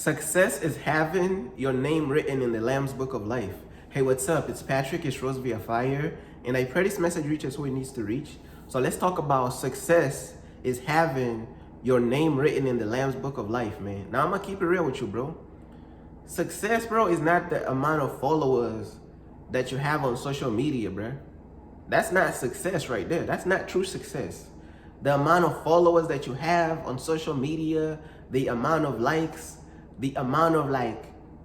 Success is having your name written in the Lamb's Book of Life. Hey, what's up? It's Patrick, it's Rose via Fire, and I pray this message reaches who it needs to reach. So let's talk about success is having your name written in the Lamb's Book of Life, man. Now, I'm going to keep it real with you, bro. Success, bro, is not the amount of followers that you have on social media, bro. That's not success right there. That's not true success. The amount of followers that you have on social media, the amount of likes, the amount of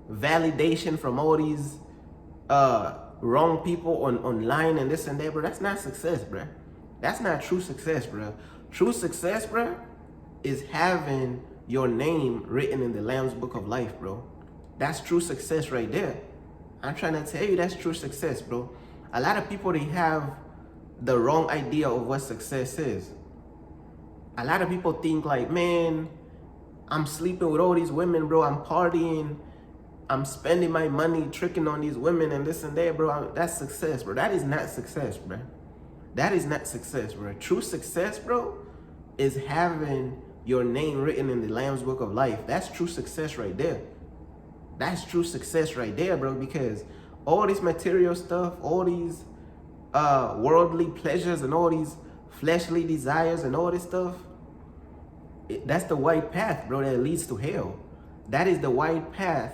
validation from all these wrong people online and this and that, bro, that's not success, bro. That's not true success, bro. True success, bro, is having your name written in the Lamb's Book of Life, bro. That's true success right there. I'm trying to tell you that's true success, bro. A lot of people, they have the wrong idea of what success is. A lot of people think like, man, I'm sleeping with all these women, bro. I'm partying. I'm spending my money tricking on these women and this and that, bro. That's success, bro. That is not success, bro. That is not success, bro. True success, bro, is having your name written in the Lamb's Book of Life. That's true success right there. That's true success right there, bro, because all this material stuff, all these worldly pleasures and all these fleshly desires and all this stuff, that's the white path, bro, that leads to hell. That is the white path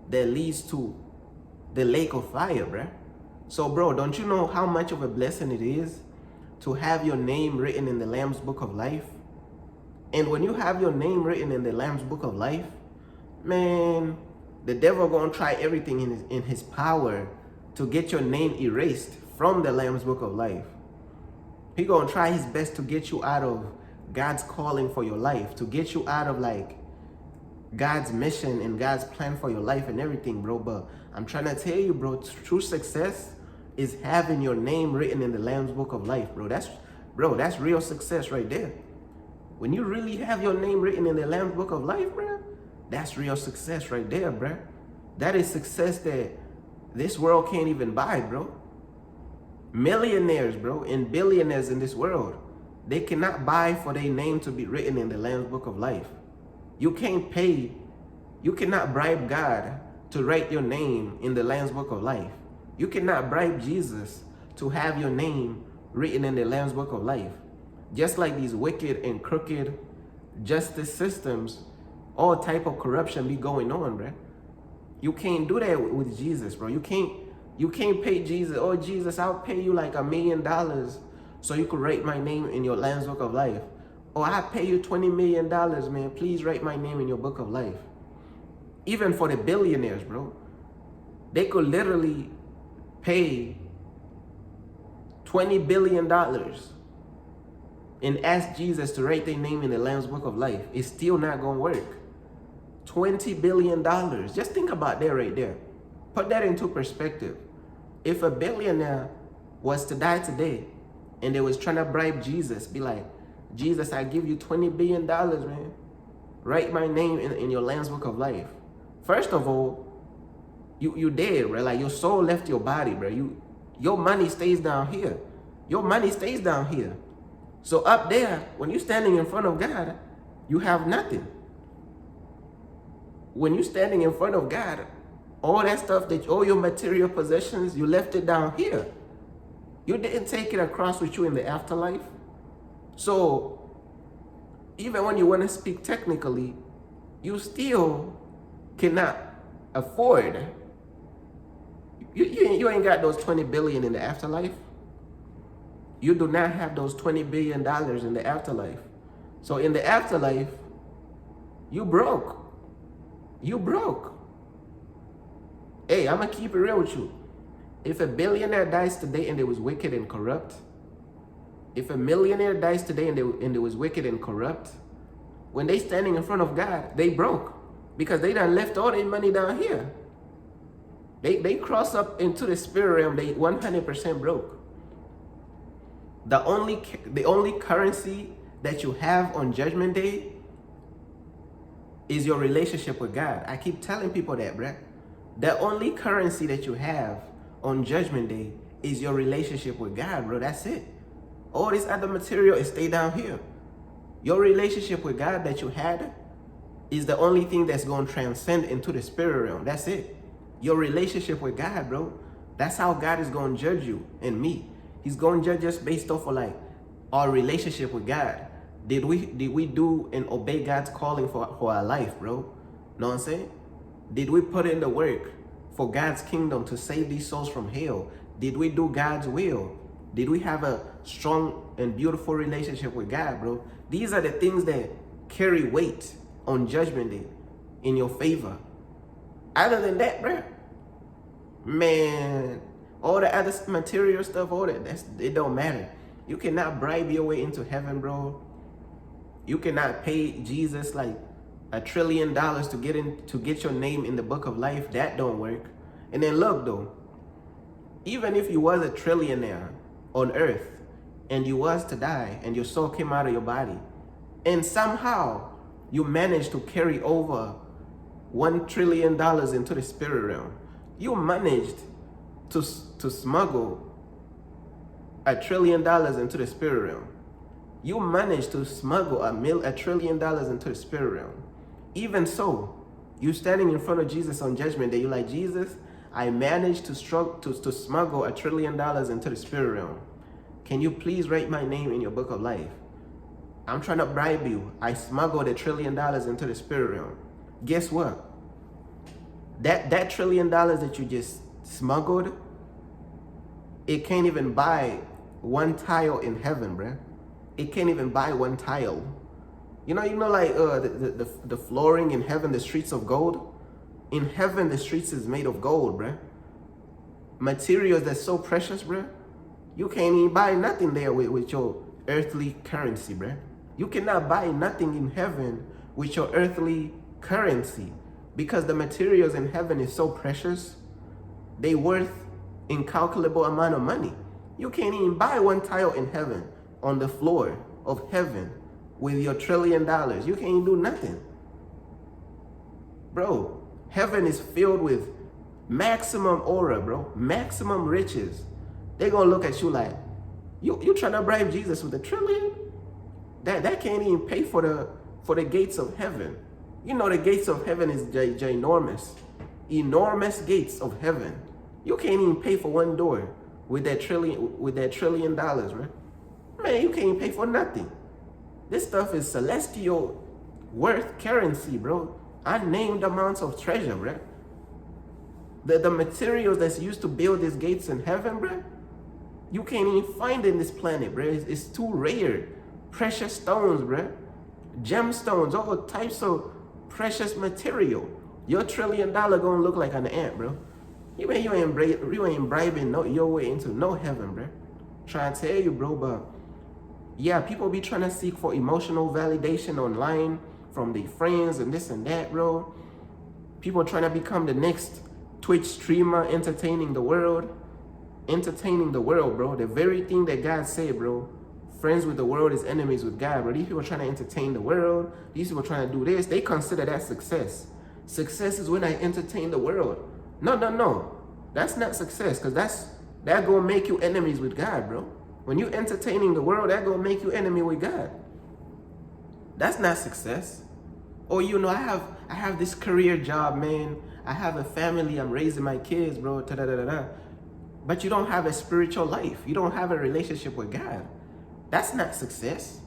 that leads to the lake of fire, bro. So, bro, don't you know how much of a blessing it is to have your name written in the Lamb's Book of Life? And when you have your name written in the Lamb's Book of Life, man, the devil gonna try everything in his power to get your name erased from the Lamb's Book of Life. He gonna try his best to get you out of God's calling for your life, to get you out of God's mission and God's plan for your life and everything, bro. But I'm trying to tell you, bro, true success is having your name written in the Lamb's Book of Life, bro. That's real success right there. When you really have your name written in the Lamb's Book of Life, bro, that's real success right there, bro. That is success that this world can't even buy, bro. Millionaires, bro, and billionaires in this world, they cannot buy for their name to be written in the Lamb's Book of Life. You cannot bribe God to write your name in the Lamb's Book of Life. You cannot bribe Jesus to have your name written in the Lamb's Book of Life. Just like these wicked and crooked justice systems, all type of corruption be going on, bro. You can't do that with Jesus, bro. You can't pay Jesus, oh, Jesus, I'll pay you like $1 million so you could write my name in your Lamb's Book of Life. Or I'll pay you $20 million, man. Please write my name in your Book of Life. Even for the billionaires, bro. They could literally pay $20 billion and ask Jesus to write their name in the Lamb's Book of Life. It's still not going to work. $20 billion. Just think about that right there. Put that into perspective. If a billionaire was to die today and they was trying to bribe Jesus, be like, Jesus, I give you $20 billion, man. Write my name in your Lamb's Book of Life. First of all, you dead, bro. Like, your soul left your body, bro. Your money stays down here. Your money stays down here. So up there, when you're standing in front of God, you have nothing. When you're standing in front of God, all that stuff, all your material possessions, you left it down here. You didn't take it across with you in the afterlife. So even when you want to speak technically, you still cannot afford. You ain't got those 20 billion in the afterlife. You do not have those $20 billion in the afterlife. So in the afterlife, you broke. You broke. Hey, I'm going to keep it real with you. If a billionaire dies today and they was wicked and corrupt, if a millionaire dies today and they was wicked and corrupt, when they standing in front of God, they broke. Because they done left all their money down here. They cross up into the spirit realm, they 100% broke. The only currency that you have on Judgment Day is your relationship with God. I keep telling people that, bruh. The only currency that you have on Judgment Day is your relationship with God, bro. That's it. All this other material is stay down here. Your relationship with God that you had is the only thing that's going to transcend into the spirit realm. That's it. Your relationship with God, bro. That's how God is going to judge you and me. He's going to judge us based off of like our relationship with God. Did we do and obey God's calling for our life, bro? Know what I'm saying? Did we put in the work for God's kingdom to save these souls from hell? Did we do God's will? Did we have a strong and beautiful relationship with God, bro? These are the things that carry weight on Judgment Day in your favor. Other than that, bro, man, all the other material stuff, all that, it don't matter. You cannot bribe your way into heaven, bro. You cannot pay Jesus like $1 trillion to get your name in the book of life. That don't work. And then look though, even if you was a trillionaire on earth and you was to die and your soul came out of your body and somehow you managed to carry over $1 trillion into the spirit realm, you managed to smuggle $1 trillion into the spirit realm. You managed to smuggle $1 trillion into the spirit realm. Even so, you standing in front of Jesus on Judgment Day, you're like, Jesus, I managed to smuggle $1 trillion into the spirit realm. Can you please write my name in your book of life? I'm trying to bribe you. I smuggled $1 trillion into the spirit realm. Guess what? That $1 trillion that you just smuggled, it can't even buy one tile in heaven, bruh. It can't even buy one tile. You know, like the flooring in heaven, the streets of gold. In heaven, the streets is made of gold, bruh. Materials that's so precious, bruh. You can't even buy nothing there with your earthly currency, bruh. You cannot buy nothing in heaven with your earthly currency because the materials in heaven is so precious. They worth incalculable amount of money. You can't even buy one tile in heaven on the floor of heaven with your $1 trillion. You can't even do nothing. Bro, heaven is filled with maximum aura, bro. Maximum riches. They're going to look at you like, you trying to bribe Jesus with $1 trillion? That can't even pay for the gates of heaven. You know the gates of heaven is ginormous. Enormous gates of heaven. You can't even pay for one door with that $1 trillion, right? Man, you can't even pay for nothing. This stuff is celestial worth currency, bro. Unnamed amounts of treasure, bro. The materials that's used to build these gates in heaven, bro, you can't even find in this planet, bro. It's too rare. Precious stones, bro. Gemstones, all types of precious material. Your $1 trillion gonna look like an ant, bro. You ain't bribing your way into no heaven, bro. Trying to tell you, bro, but yeah, people be trying to seek for emotional validation online from their friends and this and that, bro. People trying to become the next Twitch streamer, entertaining the world. Entertaining the world, bro. The very thing that God said, bro. Friends with the world is enemies with God, bro. These people trying to entertain the world. These people trying to do this. They consider that success. Success is when I entertain the world. No. That's not success, because that gonna make you enemies with God, bro. When you entertaining the world, that gonna make you enemy with God. That's not success. Or I have this career job, man. I have a family. I'm raising my kids, bro. But you don't have a spiritual life. You don't have a relationship with God. That's not success.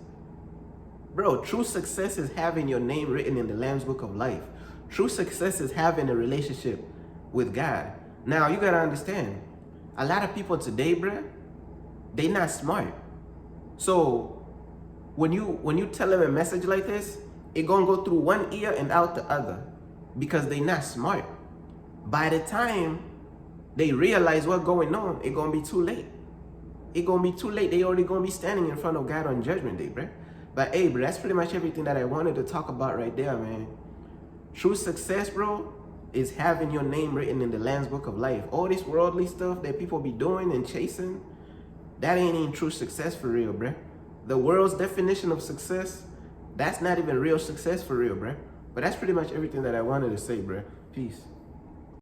Bro, true success is having your name written in the Lamb's Book of Life. True success is having a relationship with God. Now, you got to understand, a lot of people today, bro, they not smart. So when you tell them a message like this, it going to go through one ear and out the other because they not smart. By the time they realize what's going on, it going to be too late. It going to be too late. They already going to be standing in front of God on Judgment Day, bro. But hey, bro, that's pretty much everything that I wanted to talk about right there, man. True success, bro, is having your name written in the Lamb's Book of Life. All this worldly stuff that people be doing and chasing, that ain't even true success for real, bro. The world's definition of success, that's not even real success for real, bro. But that's pretty much everything that I wanted to say, bro. Peace.